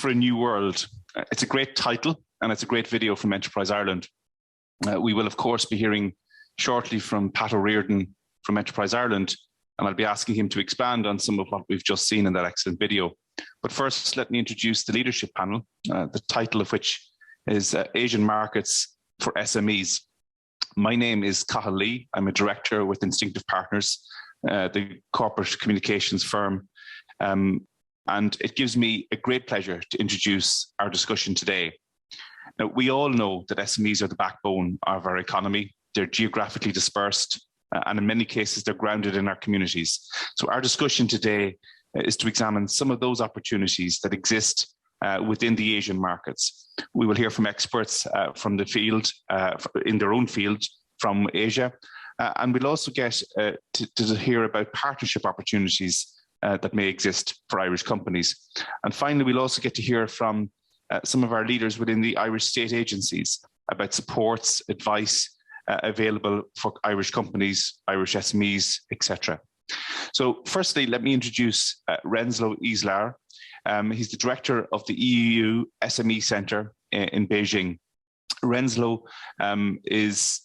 for a New World. It's a great title and it's a great video from Enterprise Ireland. We will, of course, be hearing shortly from Pat O'Riordan from Enterprise Ireland, and I'll be asking him to expand on some of what we've just seen in that excellent video. But first, let me introduce the leadership panel, the title of which is Asian Markets for SMEs. My name is Cathal Lee. I'm a director with Instinctive Partners, the corporate communications firm. And it gives me a great pleasure to introduce our discussion today. Now, we all know that SMEs are the backbone of our economy. They're geographically dispersed, and in many cases, they're grounded in our communities. So our discussion today is to examine some of those opportunities that exist within the Asian markets. We will hear from experts from the field, in their own field, from Asia, and we'll also get to hear about partnership opportunities that may exist for Irish companies. And finally, we'll also get to hear from some of our leaders within the Irish state agencies about supports, advice available for Irish companies, Irish SMEs, etc. So firstly, let me introduce Renzo Isler. He's the director of the EU SME Centre in Beijing. Renzo is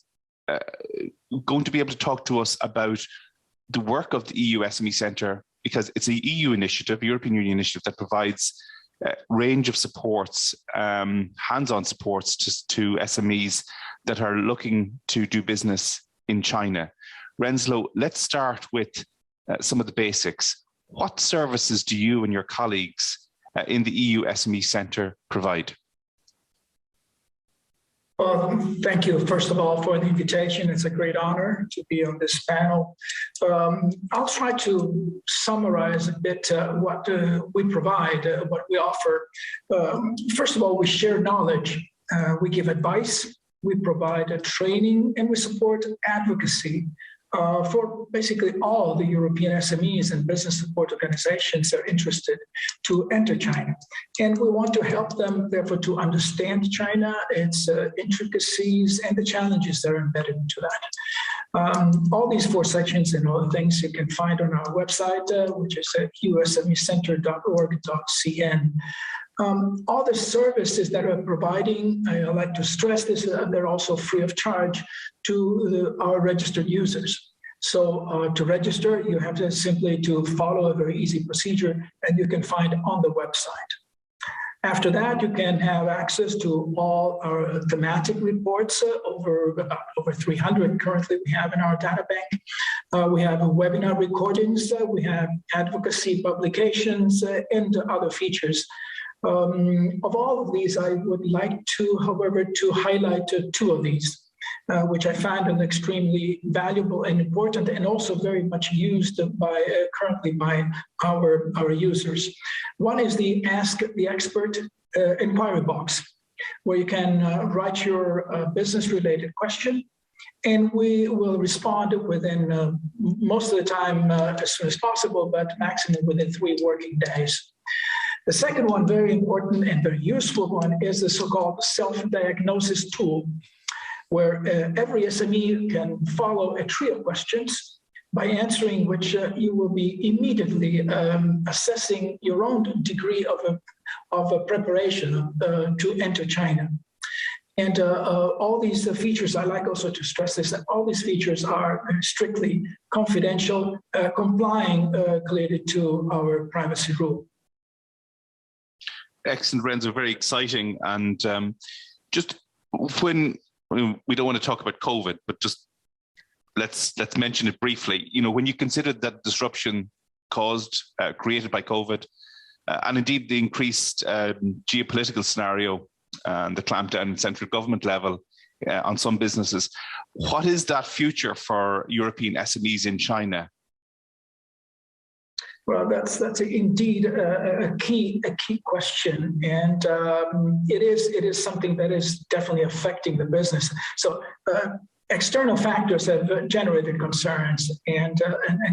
going to be able to talk to us about the work of the EU SME Centre, because it's a EU initiative, European Union initiative, that provides a range of supports, hands-on supports to SMEs that are looking to do business in China. Renzo, let's start with some of the basics. What services do you and your colleagues in the EU SME Centre provide? Well, thank you, first of all, for the invitation. It's a great honor to be on this panel. I'll try to summarize a bit what we provide, what we offer. First of all, we share knowledge. We give advice. We provide training, and we support advocacy for basically all the European SMEs and business support organizations that are interested to enter China. And we want to help them, therefore, to understand China, its intricacies, and the challenges that are embedded into that. All these four sections and all the things you can find on our website, which is at EUSMEcenter.org.cn. All the services that we're providing, I like to stress this, they're also free of charge to our registered users. So to register, you have to simply follow a very easy procedure, and you can find on the website. After that, you can have access to all our thematic reports, over 300 currently we have in our data bank. We have webinar recordings, we have advocacy publications, and other features. Of all of these, I would like to, however, to highlight two of these, which I found extremely valuable and important, and also very much used currently by our users. One is the Ask the Expert inquiry box, where you can write your business-related question, and we will respond within most of the time as soon as possible, but maximum within 3 working days. The second one, very important and very useful one, is the so-called self-diagnosis tool, where every SME can follow a tree of questions, by answering which you will be immediately assessing your own degree of preparation to enter China. And all these features, I like also to stress this, that all these features are strictly confidential, complying clearly to our privacy rule. Excellent, Renzo, very exciting. And just when we don't want to talk about COVID, but just let's mention it briefly. You know, when you consider that disruption created by COVID, and indeed the increased geopolitical scenario and the clampdown at central government level on some businesses, what is that future for European SMEs in China? Well, that's indeed a key question, and it is something that is definitely affecting the business. So external factors have generated concerns and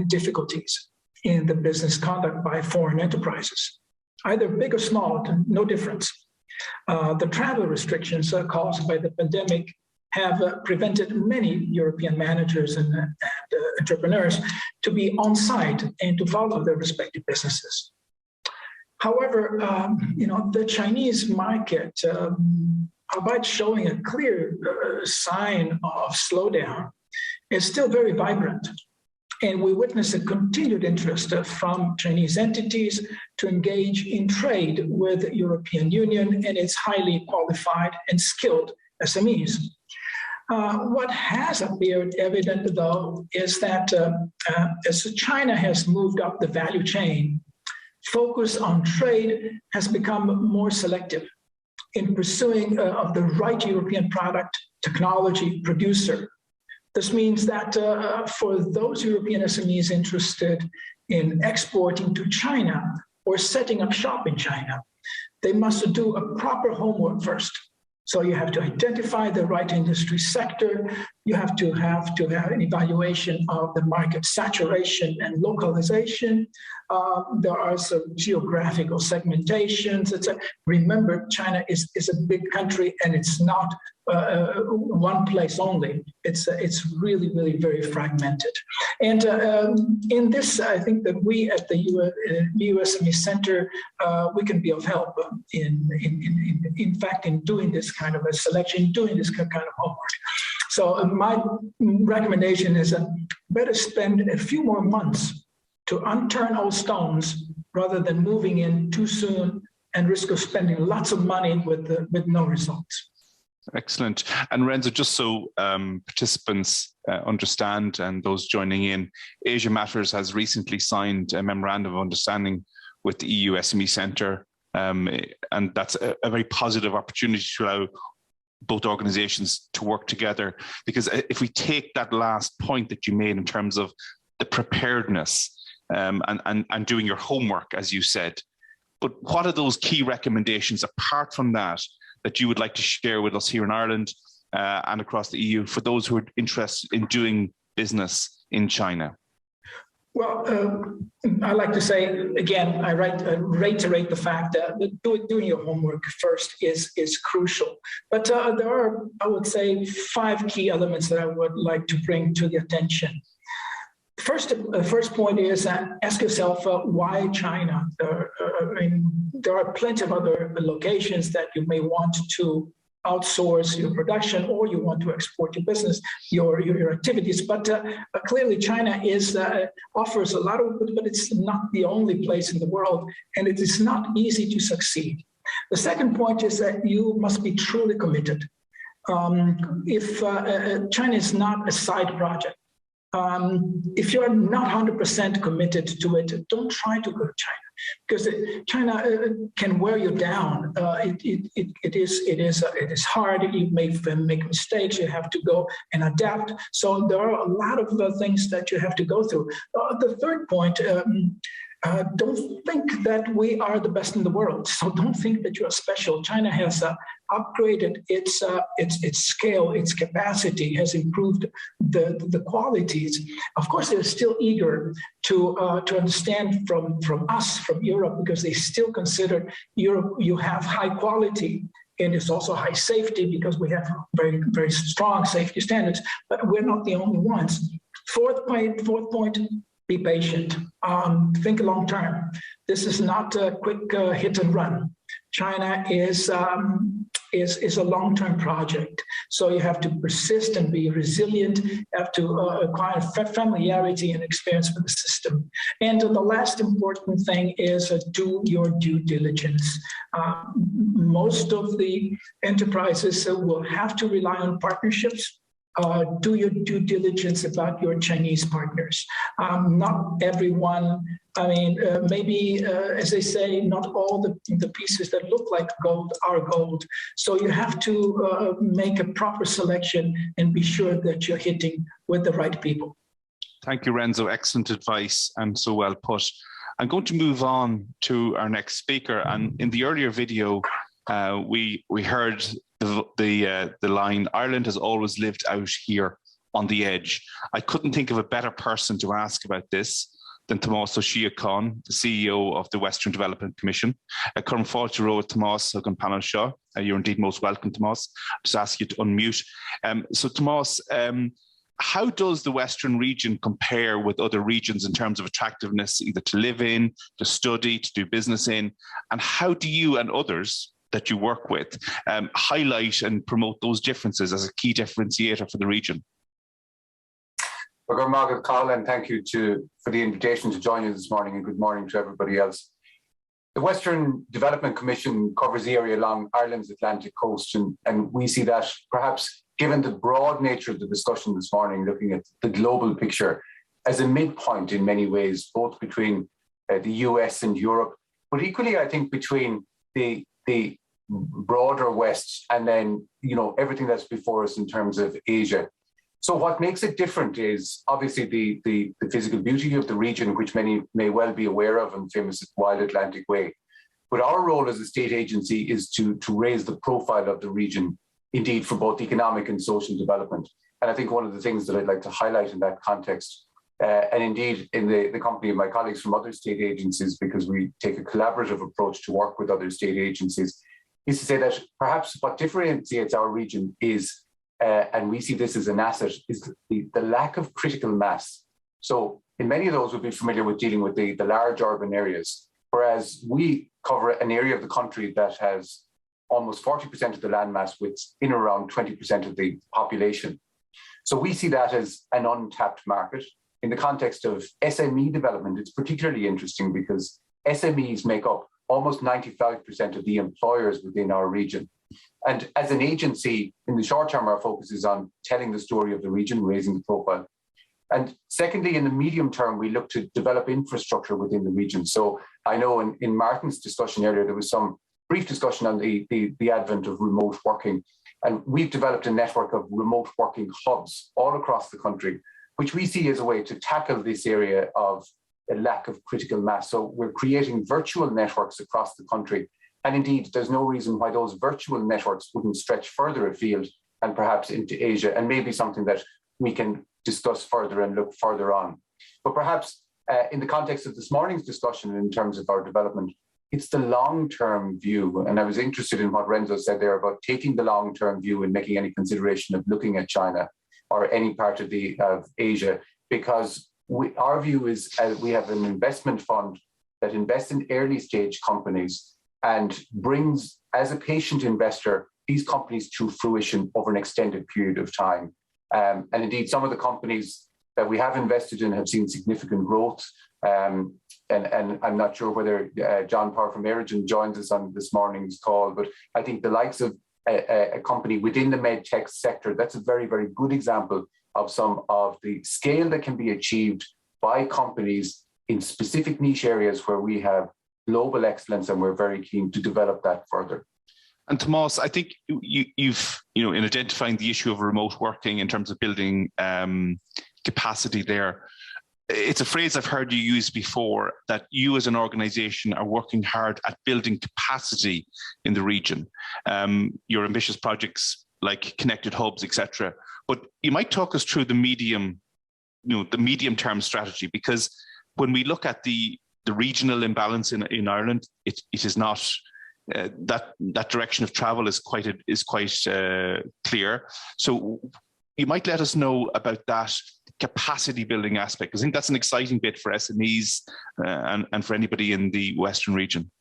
difficulties in the business conduct by foreign enterprises, either big or small, no difference. The travel restrictions caused by the pandemic have prevented many European managers and entrepreneurs to be on site and to follow their respective businesses. However, the Chinese market, albeit showing a clear sign of slowdown, is still very vibrant. And we witness a continued interest from Chinese entities to engage in trade with the European Union and its highly qualified and skilled SMEs. What has appeared evident, though, is that as China has moved up the value chain, focus on trade has become more selective in pursuing of the right European product, technology, producer. This means that for those European SMEs interested in exporting to China or setting up shop in China, they must do a proper homework first. So you have to identify the right industry sector. You have to have an evaluation of the market saturation and localization. There are some geographical segmentations. Remember, China is a big country, and it's not one place only. It's really, really very fragmented. And in this, I think that we at the EUSME Center, we can be of help in fact, in doing this kind of a selection, doing this kind of homework. So my recommendation is better spend a few more months to unturn old stones rather than moving in too soon and risk of spending lots of money with no results. Excellent. And Renzo, just so participants understand and those joining in, Asia Matters has recently signed a memorandum of understanding with the EU SME Centre, and that's a very positive opportunity to allow both organizations to work together. Because if we take that last point that you made in terms of the preparedness and doing your homework, as you said, but what are those key recommendations apart from that you would like to share with us here in Ireland and across the EU for those who are interested in doing business in China? Well, I like to say, again, I reiterate the fact that doing your homework first is crucial. But there are, I would say, 5 key elements that I would like to bring to the attention. First point is ask yourself why China? There are plenty of other locations that you may want to outsource your production, or you want to export your business, your activities. But clearly, China offers a lot of, but it's not the only place in the world, and it is not easy to succeed. The second point is that you must be truly committed. If China is not a side project, if you're not 100% committed to it, don't try to go to China, because China can wear you down. It is hard. You may make mistakes. You have to go and adapt. So there are a lot of things that you have to go through. The third point. Don't think that we are the best in the world. So don't think that you are special. China has upgraded its scale, its capacity, has improved the qualities. Of course, they're still eager to understand from us, from Europe, because they still consider Europe, you have high quality. And it's also high safety because we have very, very strong safety standards, but we're not the only ones. Fourth point, be patient. Think long term. This is not a quick hit and run. China is a long-term project. So you have to persist and be resilient. You have to acquire familiarity and experience with the system. And the last important thing is do your due diligence. Most of the enterprises will have to rely on partnerships. Do your due diligence about your Chinese partners. Not everyone, maybe, as they say, not all the pieces that look like gold are gold. So you have to make a proper selection and be sure that you're hitting with the right people. Thank you, Renzo. Excellent advice and so well put. I'm going to move on to our next speaker. And in the earlier video, we heard the line, Ireland has always lived out here on the edge. I couldn't think of a better person to ask about this than Tomás Ó Síocháin, the CEO of the Western Development Commission. Current Fáilte Row Tomás ag an panel seo. You're indeed most welcome, Tomás. I'll just ask you to unmute. So Tomás, how does the Western region compare with other regions in terms of attractiveness, either to live in, to study, to do business in? And how do you and others that you work with highlight and promote those differences as a key differentiator for the region? Well, Margaret Call, and thank you for the invitation to join you this morning, and good morning to everybody else. The Western Development Commission covers the area along Ireland's Atlantic coast, and we see that perhaps, given the broad nature of the discussion this morning, looking at the global picture as a midpoint in many ways, both between the US and Europe, but equally, I think, between the broader West and then, everything that's before us in terms of Asia. So what makes it different is obviously the physical beauty of the region, which many may well be aware of, and famous as Wild Atlantic Way. But our role as a state agency is to raise the profile of the region, indeed, for both economic and social development. And I think one of the things that I'd like to highlight in that context, and indeed in the company of my colleagues from other state agencies, because we take a collaborative approach to work with other state agencies, is to say that perhaps what differentiates our region is, and we see this as an asset, is the lack of critical mass. So in many of those, we'll be familiar with dealing with the large urban areas, whereas we cover an area of the country that has almost 40% of the landmass with in around 20% of the population. So we see that as an untapped market. In the context of SME development, it's particularly interesting because SMEs make up almost 95% of the employers within our region. And as an agency, in the short term, our focus is on telling the story of the region, raising the profile. And secondly, in the medium term, we look to develop infrastructure within the region. So I know in Martin's discussion earlier, there was some brief discussion on the advent of remote working. And we've developed a network of remote working hubs all across the country, which we see as a way to tackle this area of a lack of critical mass. So we're creating virtual networks across the country. And indeed, there's no reason why those virtual networks wouldn't stretch further afield and perhaps into Asia, and maybe something that we can discuss further and look further on. But perhaps in the context of this morning's discussion in terms of our development, it's the long-term view. And I was interested in what Renzo said there about taking the long-term view and making any consideration of looking at China or any part of Asia, because our view is we have an investment fund that invests in early stage companies and brings, as a patient investor, these companies to fruition over an extended period of time. And indeed, some of the companies that we have invested in have seen significant growth. And I'm not sure whether John Parr from Erigen joins us on this morning's call, but I think the likes of a company within the med tech sector, that's a very, very good example of some of the scale that can be achieved by companies in specific niche areas where we have global excellence, and we're very keen to develop that further. And Tomas, I think you've, in identifying the issue of remote working in terms of building capacity there, it's a phrase I've heard you use before, that you as an organization are working hard at building capacity in the region. Your ambitious projects like connected hubs, etc. But you might talk us through the medium term strategy, because when we look at the regional imbalance in Ireland, it is not that direction of travel is quite clear. So you might let us know about that capacity building aspect, because I think that's an exciting bit for SMEs and for anybody in the Western region.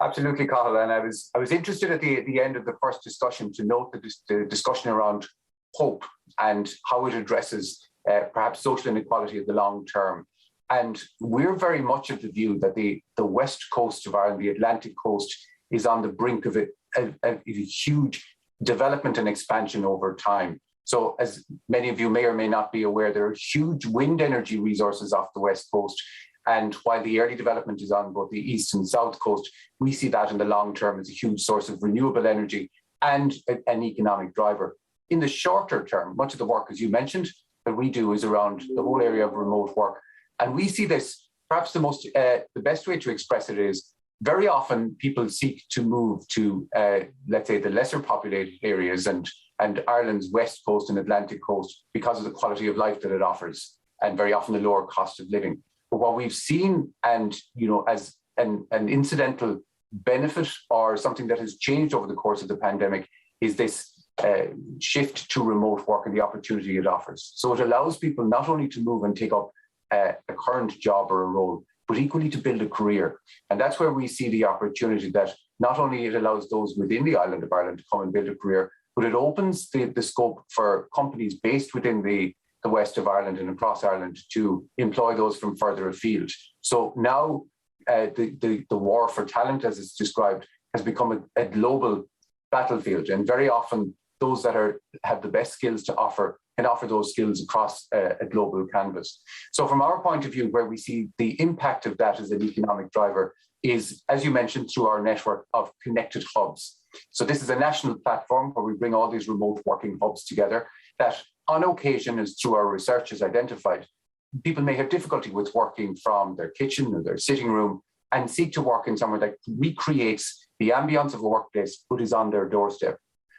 Absolutely, Cathal. And I was interested at the end of the first discussion to note the discussion around hope and how it addresses perhaps social inequality of the long term. And we're very much of the view that the west coast of Ireland, the Atlantic coast, is on the brink of a huge development and expansion over time. So as many of you may or may not be aware, there are huge wind energy resources off the west coast. And while the early development is on both the east and south coast, we see that in the long term as a huge source of renewable energy and an economic driver. In the shorter term, much of the work, as you mentioned, that we do is around the whole area of remote work. And we see this, perhaps the best way to express it is, very often people seek to move to, let's say, the lesser populated areas and Ireland's west coast and Atlantic coast because of the quality of life that it offers, and very often the lower cost of living. But what we've seen, and as an incidental benefit or something that has changed over the course of the pandemic, is this shift to remote work and the opportunity it offers. So it allows people not only to move and take up a current job or a role, but equally to build a career. And that's where we see the opportunity that not only it allows those within the island of Ireland to come and build a career, but it opens the scope for companies based within the west of Ireland and across Ireland to employ those from further afield. So now the war for talent, as it's described, has become a global battlefield. And very often those that have the best skills to offer can offer those skills across a global canvas. So from our point of view, where we see the impact of that as an economic driver is, as you mentioned, through our network of connected hubs. So this is a national platform where we bring all these remote working hubs together that on occasion, as through our research has identified, people may have difficulty with working from their kitchen or their sitting room and seek to work in somewhere that recreates the ambience of a workplace but is on their doorstep.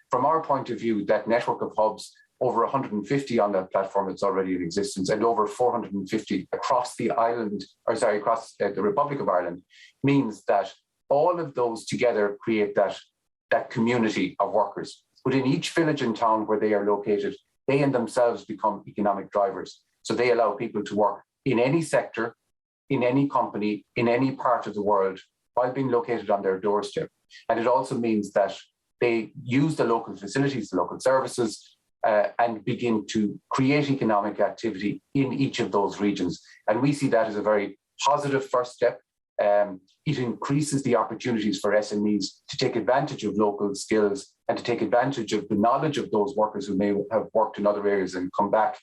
From our point of view, that network of hubs, over 150 on that platform that's already in existence and over 450 across the island, across the Republic of Ireland, means that all of those together create that community of workers. But in each village and town where they are located, they in themselves become economic drivers. So they allow people to work in any sector, in any company, in any part of the world, while being located on their doorstep. And it also means that they use the local facilities, the local services, and begin to create economic activity in each of those regions. And we see that as a very positive first step. It increases the opportunities for SMEs to take advantage of local skills and to take advantage of the knowledge of those workers who may have worked in other areas and come back,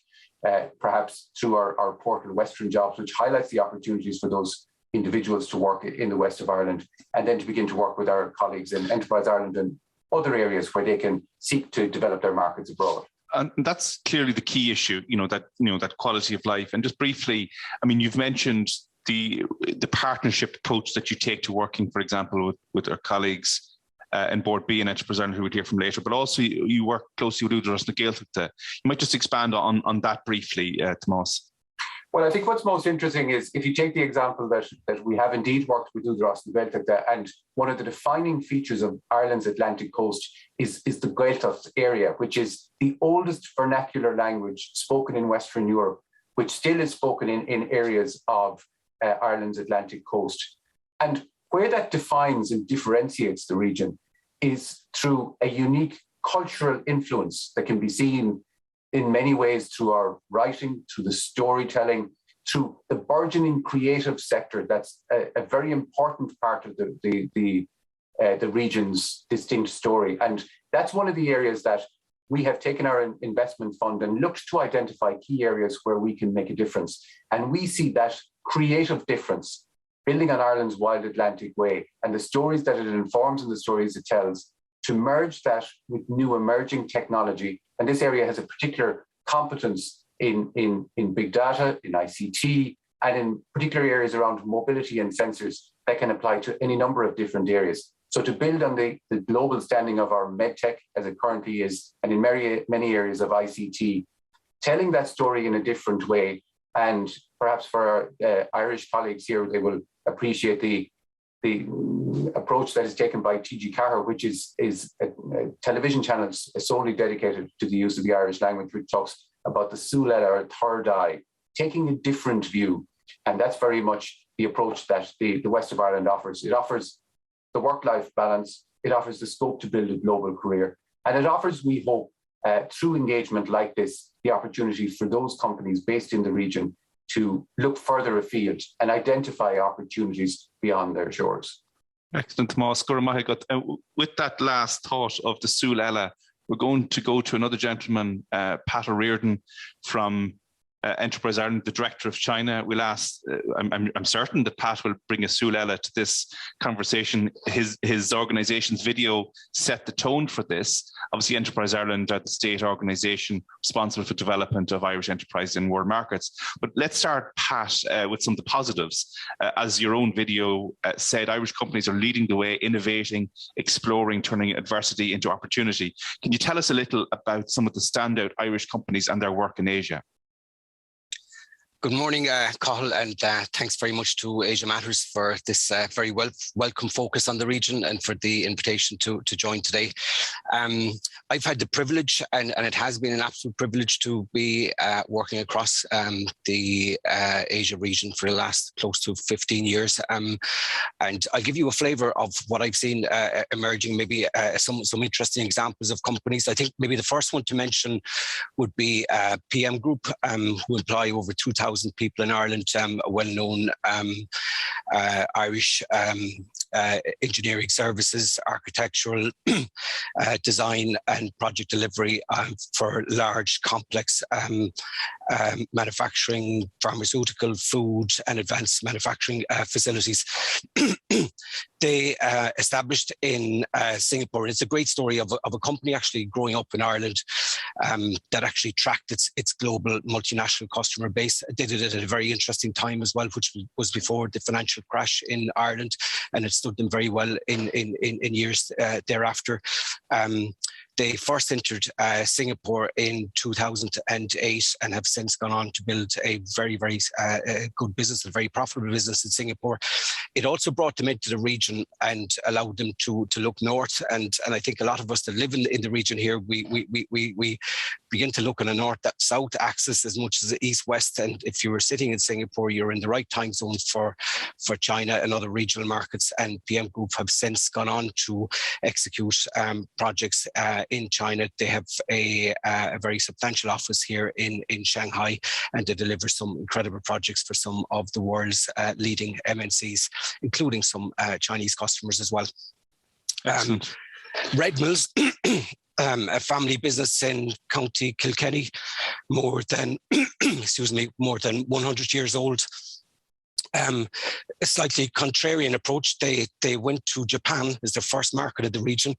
perhaps through our portal Western Jobs, which highlights the opportunities for those individuals to work in the west of Ireland, and then to begin to work with our colleagues in Enterprise Ireland and other areas where they can seek to develop their markets abroad. And that's clearly the key issue, that quality of life. And just briefly, I mean, you've mentioned the partnership approach that you take to working, for example, with our colleagues in Board B and Enterprise Ireland, who we'll hear from later, but also you work closely with Udras na Gaeltachta. You might just expand on that briefly, Tomás. Well, I think what's most interesting is if you take the example that we have indeed worked with Udras na Gaeltachta, and one of the defining features of Ireland's Atlantic coast is the Gaeltacht area, which is the oldest vernacular language spoken in Western Europe, which still is spoken in areas of Ireland's Atlantic coast. And where that defines and differentiates the region is through a unique cultural influence that can be seen in many ways through our writing, through the storytelling, through the burgeoning creative sector. That's a very important part of the region's distinct story. And that's one of the areas that we have taken our investment fund and looked to identify key areas where we can make a difference. And we see that creative difference, building on Ireland's wild Atlantic way and the stories that it informs and the stories it tells, to merge that with new emerging technology. And this area has a particular competence in big data, in ICT, and in particular areas around mobility and sensors that can apply to any number of different areas. So to build on the global standing of our medtech as it currently is, and in many areas of ICT, telling that story in a different way. And perhaps for our Irish colleagues here, they will appreciate the approach that is taken by TG Cahir, which is a television channel solely dedicated to the use of the Irish language, which talks about the Súil or third eye, taking a different view. And that's very much the approach that the West of Ireland offers. It offers the work-life balance, it offers the scope to build a global career, and it offers, we hope, through engagement like this, the opportunity for those companies based in the region to look further afield and identify opportunities beyond their shores. Excellent, Tomás. With that last thought of the Súil, we're going to go to another gentleman, Pat O'Riordan from Enterprise Ireland, the Director of China. We'll ask, I'm certain that Pat will bring a Súil to this conversation. His organisation's video set the tone for this. Obviously, Enterprise Ireland are the state organisation responsible for development of Irish enterprise in world markets. But let's start, Pat, with some of the positives. As your own video said, Irish companies are leading the way, innovating, exploring, turning adversity into opportunity. Can you tell us a little about some of the standout Irish companies and their work in Asia? Good morning, Cathal, and thanks very much to Asia Matters for this very welcome focus on the region and for the invitation to join today. I've had the privilege, and it has been an absolute privilege to be working across the Asia region for the last close to 15 years. And I'll give you a flavour of what I've seen emerging, maybe some interesting examples of companies. I think maybe the first one to mention would be PM Group, who employ over 2,000 people in Ireland, a well-known Irish engineering services, architectural design and project delivery for large, complex manufacturing, pharmaceutical, food and advanced manufacturing facilities. They established in Singapore. It's a great story of a company actually growing up in Ireland that actually tracked its global multinational customer base. They did it at a very interesting time as well, which was before the financial crash in Ireland, and it stood them very well in years thereafter. They first entered Singapore in 2008 and have since gone on to build a very, very good business, a very profitable business in Singapore. It also brought them into the region and allowed them to look north. And I think a lot of us that live in the region here, we begin to look on a north-south axis as much as the east-west. And if you were sitting in Singapore, you're in the right time zone for China and other regional markets. And PM Group have since gone on to execute projects in China. They have a very substantial office here in Shanghai, and they deliver some incredible projects for some of the world's leading MNCs, including some Chinese customers as well. Excellent. Red Mills, a family business in County Kilkenny, more than 100 years old. A slightly contrarian approach. They went to Japan as their first market of the region,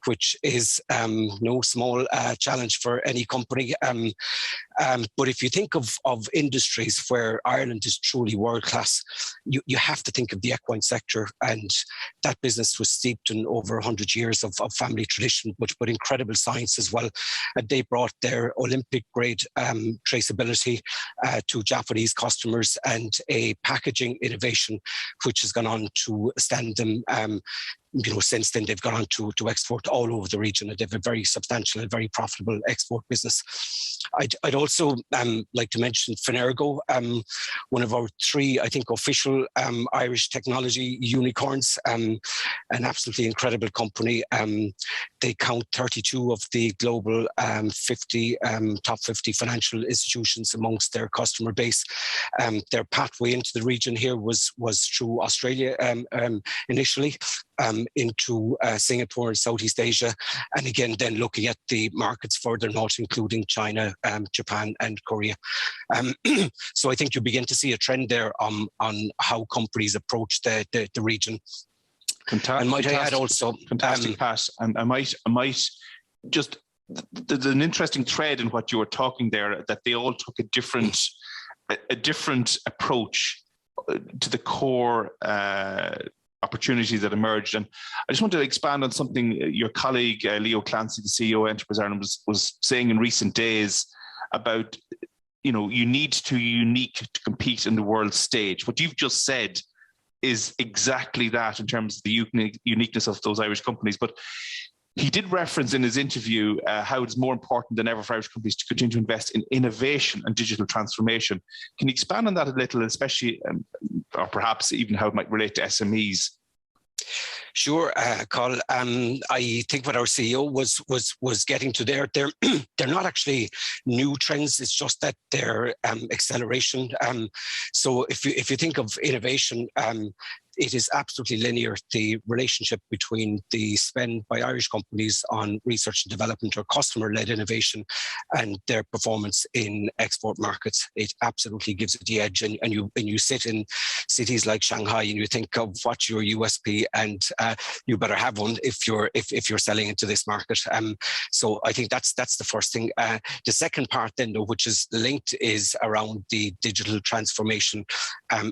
which is no small challenge for any company. But if you think of industries where Ireland is truly world class, you have to think of the equine sector, and that business was steeped in over 100 years of family tradition, but incredible science as well. And they brought their Olympic grade traceability to Japanese customers, and a packaging innovation which has gone on to stand them. Since then they've gone on to export all over the region, and they have a very substantial and very profitable export business. I'd also like to mention Finergo, one of our three, I think, official Irish technology unicorns, an absolutely incredible company. They count 32 of the global 50 top 50 financial institutions amongst their customer base. Their pathway into the region here was through Australia initially, into Singapore and Southeast Asia, and again then looking at the markets further north, including China, Japan and Korea. So I think you begin to see a trend there on how companies approach the region. Fantastic. And might I add also, fantastic, Pat. And I might just, there's an interesting thread in what you were talking there, that they all took a different approach to the core opportunities that emerged. And I just want to expand on something your colleague, Leo Clancy, the CEO of Enterprise Ireland, was saying in recent days about, you need to be unique to compete in the world stage. What you've just said is exactly that in terms of the uniqueness of those Irish companies. But he did reference in his interview how it's more important than ever for Irish companies to continue to invest in innovation and digital transformation. Can you expand on that a little, especially, or perhaps even how it might relate to SMEs? Sure, Carl. I think what our CEO was getting to there, they're not actually new trends. It's just that they're acceleration. So if you think of innovation, it is absolutely linear, the relationship between the spend by Irish companies on research and development or customer-led innovation and their performance in export markets. It absolutely gives it the edge. And you sit in cities like Shanghai and you think of what's your USP, and you better have one if you're selling into this market. So I think that's the first thing. The second part then, though, which is linked, is around the digital transformation.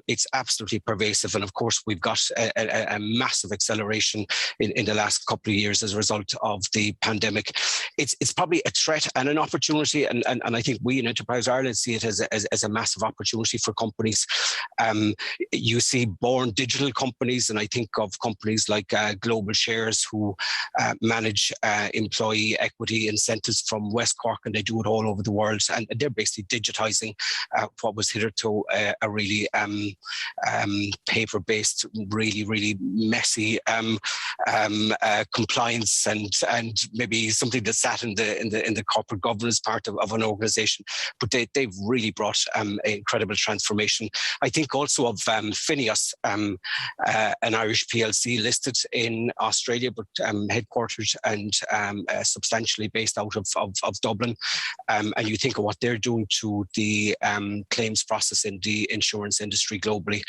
It's absolutely pervasive, and of course we've got a massive acceleration in the last couple of years as a result of the pandemic. It's probably a threat and an opportunity, and I think we in Enterprise Ireland see it as a massive opportunity for companies. You see born digital companies, and I think of companies like Global Shares, who manage employee equity incentives from West Cork, and they do it all over the world, and they're basically digitizing what was hitherto a really paper-based, really messy compliance and maybe something that sat in the corporate governance part of an organization. But they've really brought incredible transformation. I think also of Phineas, an Irish PLC listed in Australia, but headquartered and substantially based out of Dublin. And you think of what they're doing to the claims process in the insurance industry globally.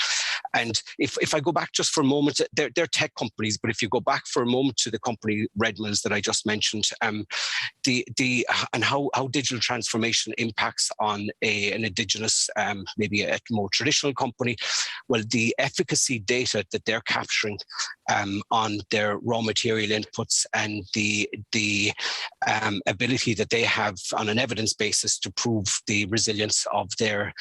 And if I go back just for a moment, they're tech companies, but if you go back for a moment to the company Redmills that I just mentioned, and how digital transformation impacts on an indigenous, maybe a more traditional company, well, the efficacy data that they're capturing on their raw material inputs and the ability that they have on an evidence basis to prove the resilience of their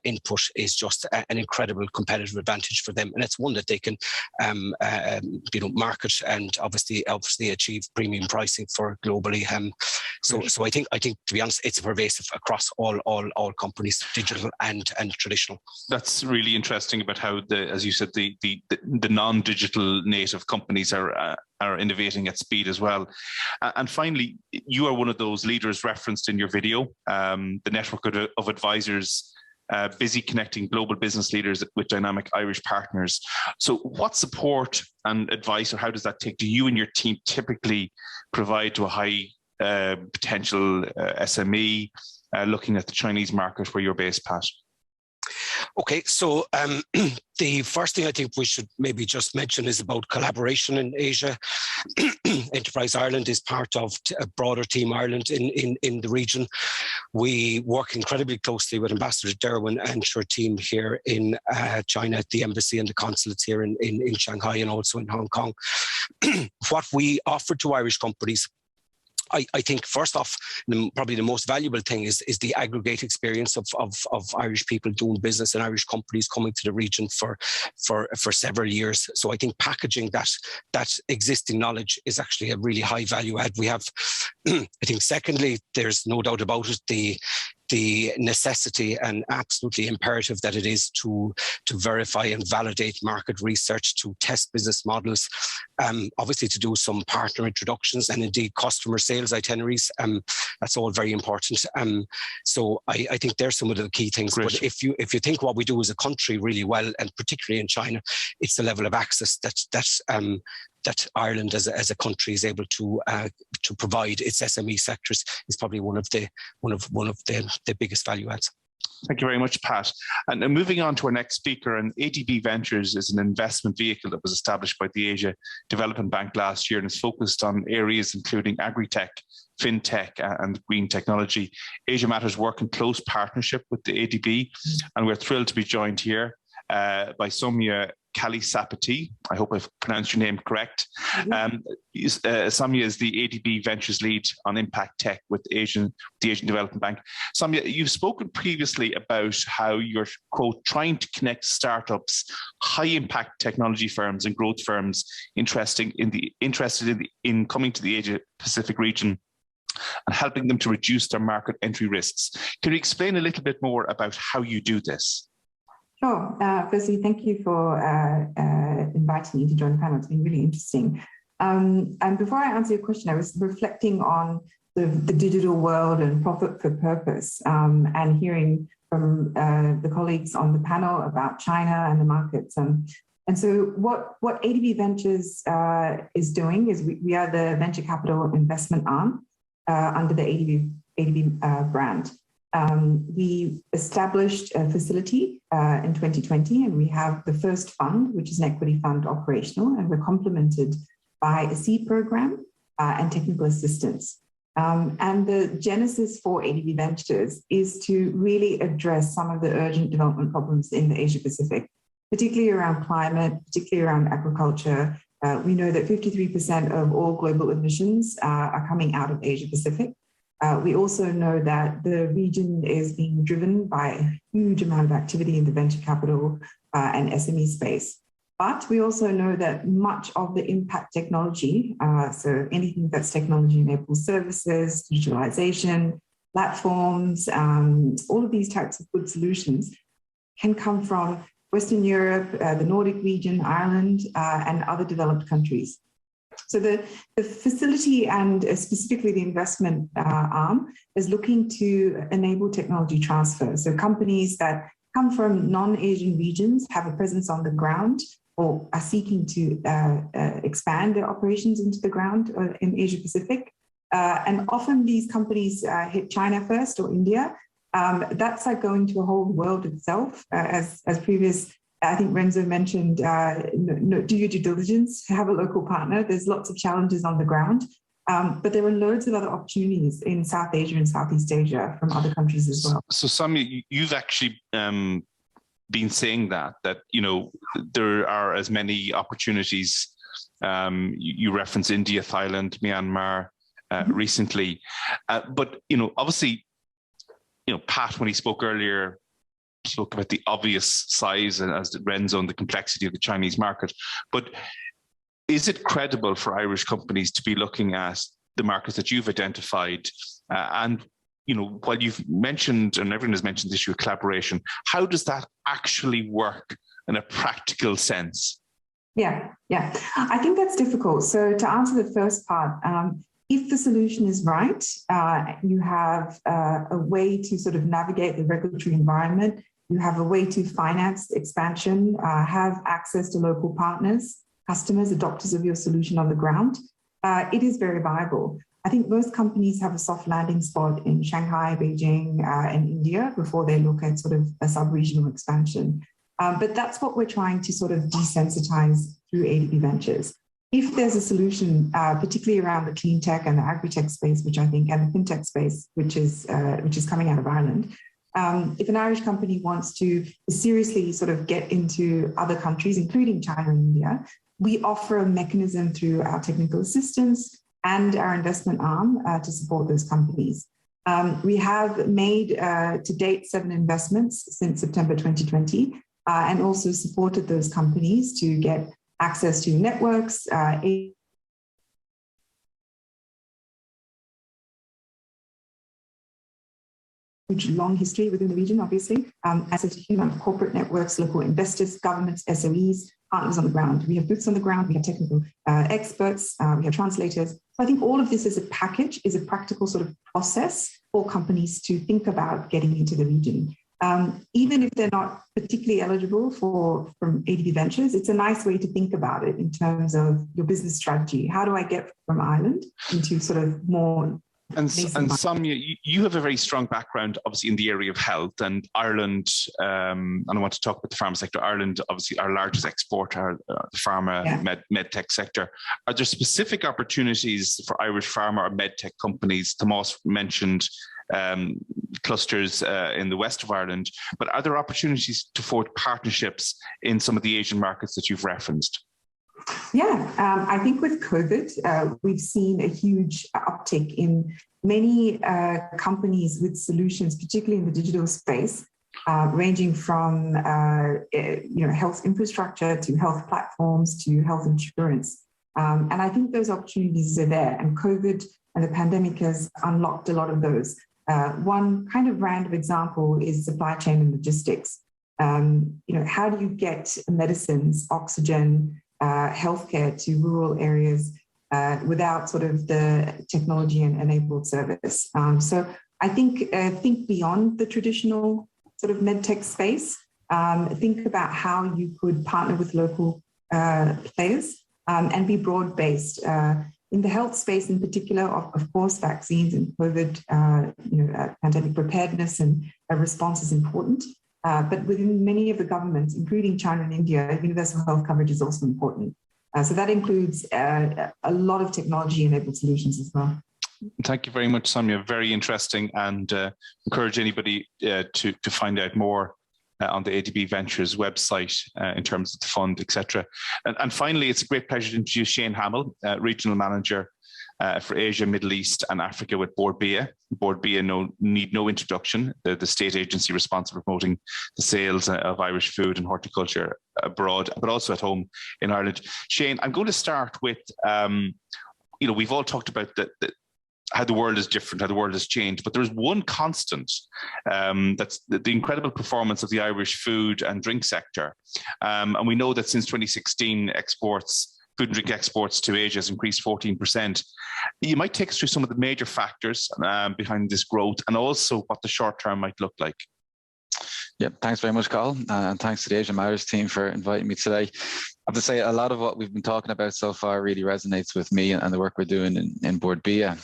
input is just an incredible competitive advantage for them, and it's one that they can market and obviously achieve premium pricing for globally. So I think to be honest, it's pervasive across all companies, digital and traditional. That's really interesting about how as you said, the non-digital native companies are innovating at speed as well. And finally, you are one of those leaders referenced in your video, the network of advisors busy connecting global business leaders with dynamic Irish partners. So what support and advice, or how does that take, do you and your team typically provide to a high potential SME looking at the Chinese market where you're based, Pat? Okay, so the first thing I think we should maybe just mention is about collaboration in Asia. Enterprise Ireland is part of a broader Team Ireland in the region. We work incredibly closely with Ambassador Derwin and her team here in China at the embassy and the consulates here in Shanghai and also in Hong Kong. What we offer to Irish companies, I think first off, probably the most valuable thing is the aggregate experience of Irish people doing business and Irish companies coming to the region for several years. So I think packaging that existing knowledge is actually a really high value add. We have, I think secondly, there's no doubt about it, the necessity and absolutely imperative that it is to verify and validate market research, to test business models, obviously to do some partner introductions and indeed customer sales itineraries. That's all very important. So I think there's some of the key things. Great. But if you think what we do as a country really well, and particularly in China, it's the level of access that Ireland as a country is able to provide its SME sectors is probably one of the biggest value adds. Thank you very much, Pat. And moving on to our next speaker, and ADB Ventures is an investment vehicle that was established by the Asia Development Bank last year and is focused on areas including agri-tech, fintech and green technology. Asia Matters work in close partnership with the ADB, and we're thrilled to be joined here by Soumya Kalisapati. I hope I've pronounced your name correct. Soumya is the ADB Ventures lead on impact tech with the Asian Development Bank. Soumya, you've spoken previously about how you're, quote, trying to connect startups, high impact technology firms and growth firms interested in coming to the Asia Pacific region and helping them to reduce their market entry risks. Can you explain a little bit more about how you do this? Sure. Firstly, thank you for inviting me to join the panel. It's been really interesting. And before I answer your question, I was reflecting on the digital world and profit for purpose, and hearing from the colleagues on the panel about China and the markets. And so what ADB Ventures is doing is we are the venture capital investment arm under the ADB brand. We established a facility in 2020, and we have the first fund, which is an equity fund operational, and we're complemented by a seed program and technical assistance. And the genesis for ADB Ventures is to really address some of the urgent development problems in the Asia Pacific. particularly around climate, particularly around agriculture. We know that 53% of all global emissions are coming out of Asia Pacific. We also know that the region is being driven by a huge amount of activity in the venture capital and SME space. But we also know that much of the impact technology, so anything that's technology-enabled services, digitalization, platforms, all of these types of good solutions can come from Western Europe, the Nordic region, Ireland, and other developed countries. So the facility and specifically the investment arm is looking to enable technology transfer. So companies that come from non-Asian regions have a presence on the ground or are seeking to expand their operations into the ground in Asia Pacific. And often these companies hit China first or India. That's like going to a whole world itself. As previous, I think Renzo mentioned, do your due diligence, have a local partner. There's lots of challenges on the ground, but there are loads of other opportunities in South Asia and Southeast Asia from other countries as well. So Samia, you've actually been saying that there are as many opportunities. You reference India, Thailand, Myanmar recently, but obviously, Pat, when he spoke earlier, spoke about the obvious size and as did Renzo and the complexity of the Chinese market. But is it credible for Irish companies to be looking at the markets that you've identified? And while you've mentioned, and everyone has mentioned the issue of collaboration, how does that actually work in a practical sense? Yeah, I think that's difficult. So to answer the first part, if the solution is right, you have a way to sort of navigate the regulatory environment, you have a way to finance expansion, have access to local partners, customers, adopters of your solution on the ground, it is very viable. I think most companies have a soft landing spot in Shanghai, Beijing, and India before they look at sort of a sub-regional expansion. But that's what we're trying to sort of desensitize through ADB Ventures. If there's a solution, particularly around the clean tech and the agri-tech space, which I think, and the fintech space, which is coming out of Ireland, if an Irish company wants to seriously sort of get into other countries, including China and India, we offer a mechanism through our technical assistance and our investment arm to support those companies. We have made to date 7 investments since September 2020 and also supported those companies to get access to networks, huge long history within the region, obviously, as a huge amount of corporate networks, local investors, governments, SOEs, partners on the ground. We have boots on the ground, we have technical experts, we have translators. So I think all of this as a package is a practical sort of process for companies to think about getting into the region. Even if they're not particularly eligible from ADB Ventures, it's a nice way to think about it in terms of your business strategy. How do I get from Ireland into sort of more... And Samia, you have a very strong background, obviously, in the area of health, and Ireland, and I want to talk about the pharma sector. Ireland, obviously, our largest exporter, the pharma med tech sector. Are there specific opportunities for Irish pharma or med tech companies? Tomas mentioned clusters in the west of Ireland, but are there opportunities to forge partnerships in some of the Asian markets that you've referenced? Yeah, I think with COVID, we've seen a huge uptick in many companies with solutions, particularly in the digital space, ranging from health infrastructure to health platforms to health insurance. And I think those opportunities are there, and COVID and the pandemic has unlocked a lot of those. One kind of random example is supply chain and logistics. How do you get medicines, oxygen, healthcare to rural areas without sort of the technology and enabled service? So I think beyond the traditional sort of medtech space. Think about how you could partner with local players and be broad-based. In the health space in particular, of course, vaccines and COVID, pandemic preparedness and response is important. But within many of the governments, including China and India, universal health coverage is also important. So that includes a lot of technology-enabled solutions as well. Thank you very much, Samia. Very interesting, and encourage anybody to find out more on the ADB Ventures website in terms of the fund, etc. And finally, it's a great pleasure to introduce Shane Hamill, Regional Manager for Asia, Middle East and Africa with Board BIA. Board BIA need no introduction. The state agency responsible for promoting the sales of Irish food and horticulture abroad, but also at home in Ireland. Shane, I'm going to start with, we've all talked about how the world is different, how the world has changed, but there's one constant, that's the incredible performance of the Irish food and drink sector. And we know that since 2016, food and drink exports to Asia has increased 14%. You might take us through some of the major factors behind this growth and also what the short term might look like. Yeah, thanks very much, Carl. And thanks to the Asia Matters team for inviting me today. I have to say a lot of what we've been talking about so far really resonates with me and the work we're doing in Board BIA.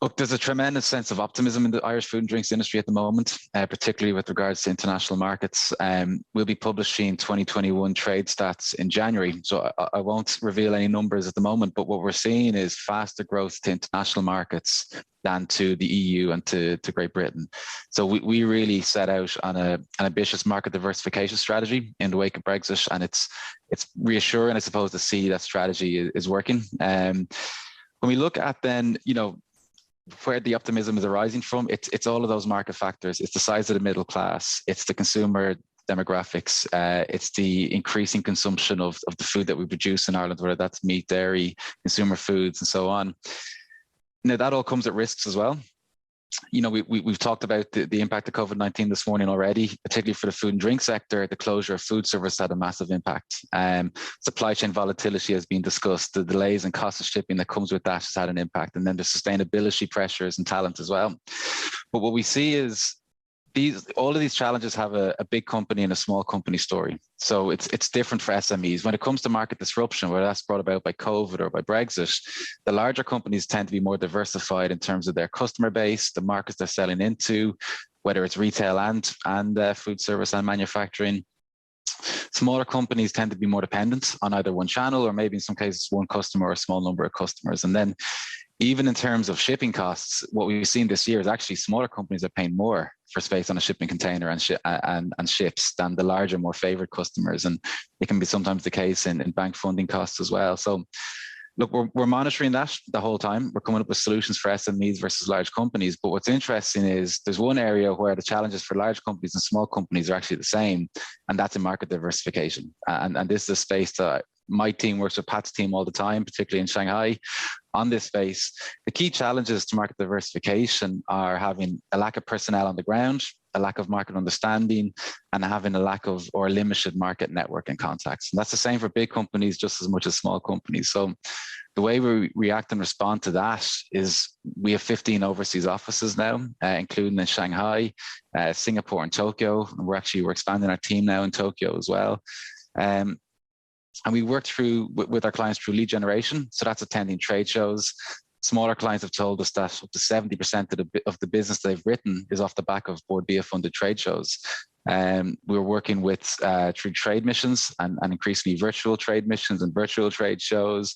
Look, there's a tremendous sense of optimism in the Irish food and drinks industry at the moment, particularly with regards to international markets. We'll be publishing 2021 trade stats in January, so I won't reveal any numbers at the moment, but what we're seeing is faster growth to international markets than to the EU and to Great Britain. So we really set out on an ambitious market diversification strategy in the wake of Brexit, and it's reassuring, I suppose, to see that strategy is working. When we look at then, where the optimism is arising from, it's all of those market factors. It's the size of the middle class, it's the consumer demographics, it's the increasing consumption of the food that we produce in Ireland, whether that's meat, dairy, consumer foods, and so on. Now, that all comes at risks as well. We've talked about the impact of COVID-19 this morning already, particularly for the food and drink sector. The closure of food service had a massive impact. Supply chain volatility has been discussed. The delays and cost of shipping that comes with that has had an impact. And then the sustainability pressures and talent as well. But what we see is all of these challenges have a big company and a small company story. So it's different for SMEs. When it comes to market disruption, whether that's brought about by COVID or by Brexit, the larger companies tend to be more diversified in terms of their customer base, the markets they're selling into, whether it's retail and food service and manufacturing. Smaller companies tend to be more dependent on either one channel or maybe in some cases one customer or a small number of customers. And then even in terms of shipping costs, what we've seen this year is actually smaller companies are paying more for space on a shipping container and ships than the larger, more favored customers. And it can be sometimes the case in bank funding costs as well. So look, we're monitoring that the whole time. We're coming up with solutions for SMEs versus large companies. But what's interesting is there's one area where the challenges for large companies and small companies are actually the same, and that's in market diversification. And this is a space that my team works with Pat's team all the time, particularly in Shanghai, on this space. The key challenges to market diversification are having a lack of personnel on the ground, a lack of market understanding, and having a lack of or limited market network and contacts. And that's the same for big companies just as much as small companies. So the way we react and respond to that is we have 15 overseas offices now, including in Shanghai, Singapore and Tokyo. And we're expanding our team now in Tokyo as well. And we work with our clients through lead generation. So that's attending trade shows. Smaller clients have told us that up to 70% of the business they've written is off the back of Board BIA funded trade shows. We're working with through trade missions and increasingly virtual trade missions and virtual trade shows.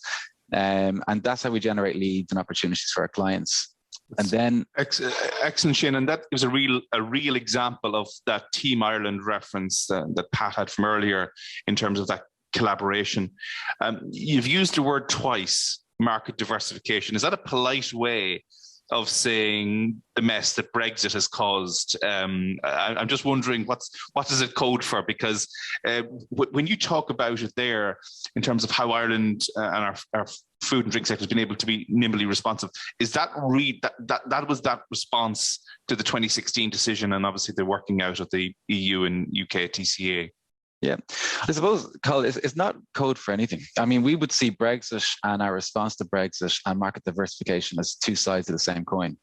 And that's how we generate leads and opportunities for our clients. And then excellent, Shane, and that gives a real example of that Team Ireland reference that Pat had from earlier in terms of that collaboration. You've used the word twice, market diversification. Is that a polite way of saying the mess that Brexit has caused? I'm just wondering what does it code for? Because when you talk about it there in terms of how Ireland and our food and drink sector has been able to be nimbly responsive, is that that was that response to the 2016 decision and obviously the working out of the EU and UK TCA? Yeah, I suppose, Carl, it's not code for anything. I mean, we would see Brexit and our response to Brexit and market diversification as two sides of the same coin.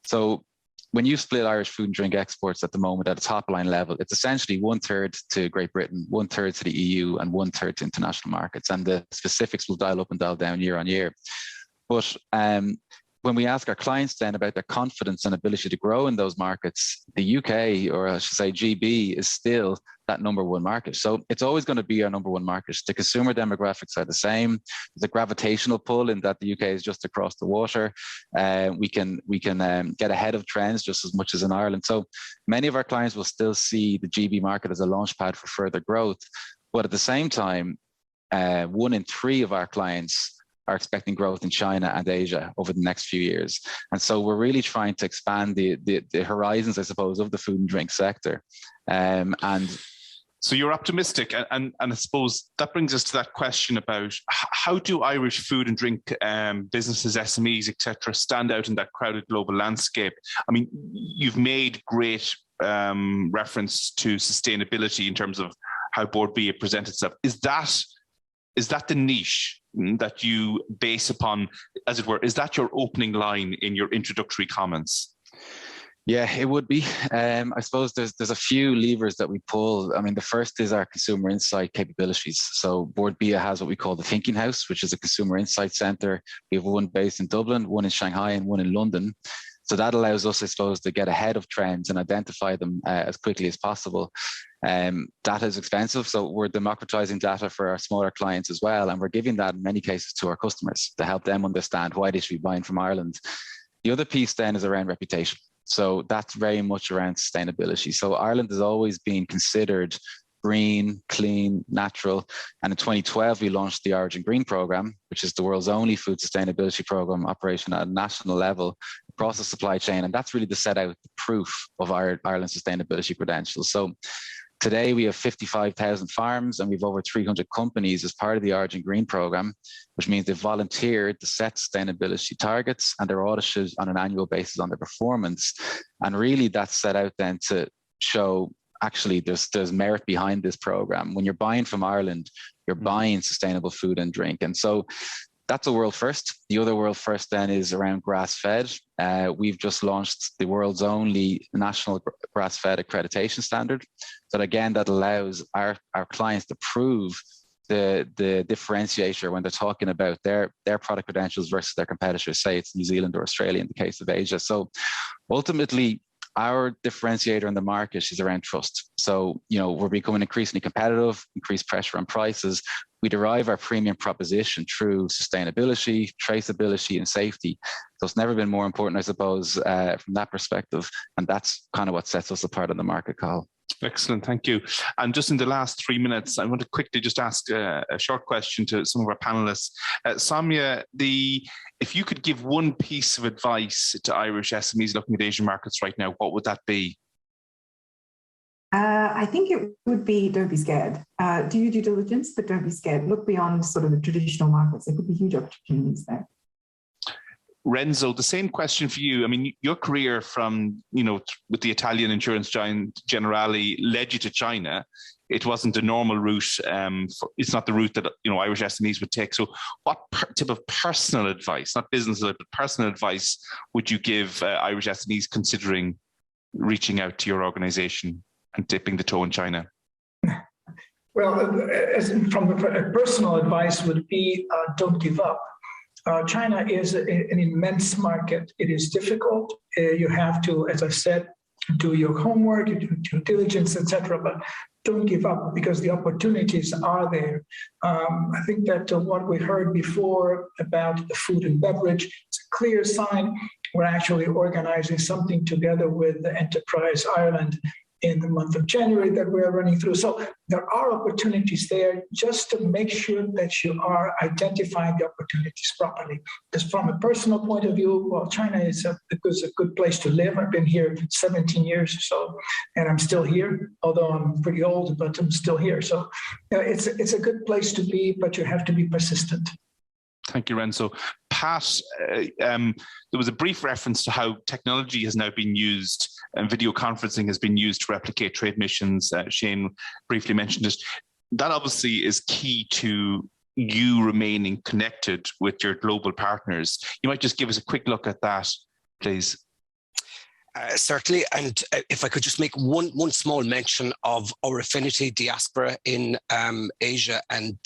So when you split Irish food and drink exports at the moment at a top line level, it's essentially 1/3 to Great Britain, 1/3 to the EU, and 1/3 to international markets. And the specifics will dial up and dial down year on year. But when we ask our clients then about their confidence and ability to grow in those markets, the UK, or I should say GB, is still that number one market. So it's always going to be our number one market. The consumer demographics are the same. There's a gravitational pull in that the UK is just across the water. We can get ahead of trends just as much as in Ireland. So many of our clients will still see the GB market as a launchpad for further growth. But at the same time, 1 in 3 of our clients are expecting growth in China and Asia over the next few years. And so we're really trying to expand the horizons, I suppose, of the food and drink sector. And so you're optimistic, and I suppose that brings us to that question about how do Irish food and drink businesses, SMEs, etc., stand out in that crowded global landscape? I mean, you've made great reference to sustainability in terms of how Board B presents itself. Is that the niche that you base upon, as it were? Is that your opening line in your introductory comments? Yeah, it would be. I suppose there's a few levers that we pull. I mean, the first is our consumer insight capabilities. So Board B has what we call the Thinking House, which is a consumer insight centre. We have one based in Dublin, one in Shanghai, and one in London. So that allows us, I suppose, to get ahead of trends and identify them as quickly as possible. Data is expensive, so we're democratizing data for our smaller clients as well. And we're giving that in many cases to our customers to help them understand why they should be buying from Ireland. The other piece then is around reputation. So that's very much around sustainability. So Ireland has always been considered green, clean, natural. And in 2012, we launched the Origin Green Programme, which is the world's only food sustainability programme operation at a national level across the supply chain. And that's really to set out the proof of Ireland's sustainability credentials. So today we have 55,000 farms and we've over 300 companies as part of the Origin Green Programme, which means they've volunteered to set sustainability targets and they're audited on an annual basis on their performance. And really that's set out then to show actually there's merit behind this program. When you're buying from Ireland, you're buying sustainable food and drink. And so that's a world first. The other world first then is around grass-fed. We've just launched the world's only national grass-fed accreditation standard. So again, that allows our clients to prove the differentiator when they're talking about their product credentials versus their competitors, say it's New Zealand or Australia in the case of Asia. So ultimately, our differentiator in the market is around trust. So, we're becoming increasingly competitive, increased pressure on prices. We derive our premium proposition through sustainability, traceability, and safety. So it's never been more important, I suppose, from that perspective. And that's kind of what sets us apart in the market, Carl. Excellent, thank you. And just in the last 3 minutes, I want to quickly just ask a short question to some of our panelists. Samia, if you could give one piece of advice to Irish SMEs looking at Asian markets right now, what would that be? I think it would be, don't be scared. Do your due diligence, but don't be scared. Look beyond sort of the traditional markets. There could be huge opportunities there. Renzo, the same question for you. I mean, your career from, with the Italian insurance giant Generali led you to China. It wasn't a normal route. It's not the route that, Irish SMEs would take. So what type of personal advice, not business, but personal advice would you give Irish SMEs considering reaching out to your organization and dipping the toe in China? Well, from a personal advice would be don't give up. China is an immense market. It is difficult. You have to, as I said, do your homework, you do due diligence, etc. But don't give up because the opportunities are there. I think that what we heard before about the food and beverage, it's a clear sign. We're actually organizing something together with the Enterprise Ireland in the month of January that we're running through. So there are opportunities there just to make sure that you are identifying the opportunities properly. Because from a personal point of view, well, China is a good place to live. I've been here 17 years or so, and I'm still here, although I'm pretty old, but I'm still here. So it's a good place to be, but you have to be persistent. Thank you, Renzo. Pat, there was a brief reference to how technology has now been used and video conferencing has been used to replicate trade missions. Shane briefly mentioned it. That obviously is key to you remaining connected with your global partners. You might just give us a quick look at that, please. Certainly, and if I could just make one small mention of our affinity diaspora in Asia, and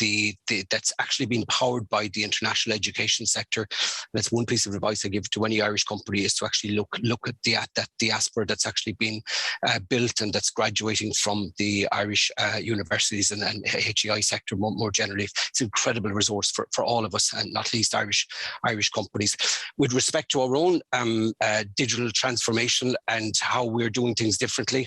that's actually been powered by the international education sector. That's one piece of advice I give to any Irish company, is to actually look at that diaspora that's actually been built and that's graduating from the Irish universities and HEI sector more generally. It's an incredible resource for all of us, and not least Irish companies. With respect to our own digital transformation and how we're doing things differently,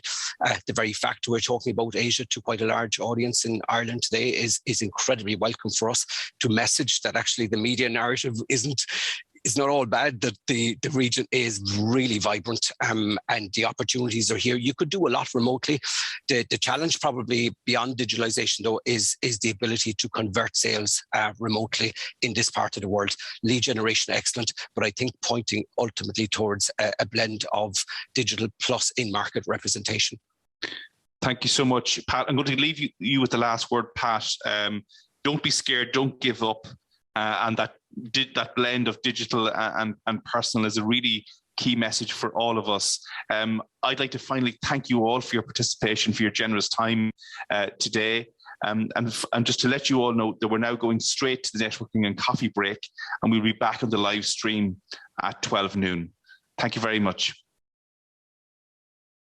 the very fact we're talking about Asia to quite a large audience in Ireland today is incredibly welcome for us, to message that actually the media narrative is not all bad, that the region is really vibrant, and the opportunities are here. You could do a lot remotely. The challenge probably beyond digitalization though is the ability to convert sales remotely in this part of the world. Lead generation, excellent, but I think pointing ultimately towards a blend of digital plus in-market representation. Thank you so much, Pat. I'm going to leave you with the last word, Pat. Don't be scared, don't give up. And that blend of digital and personal is a really key message for all of us. I'd like to finally thank you all for your participation, for your generous time today. And just to let you all know that we're now going straight to the networking and coffee break, and we'll be back on the live stream at 12 noon. Thank you very much.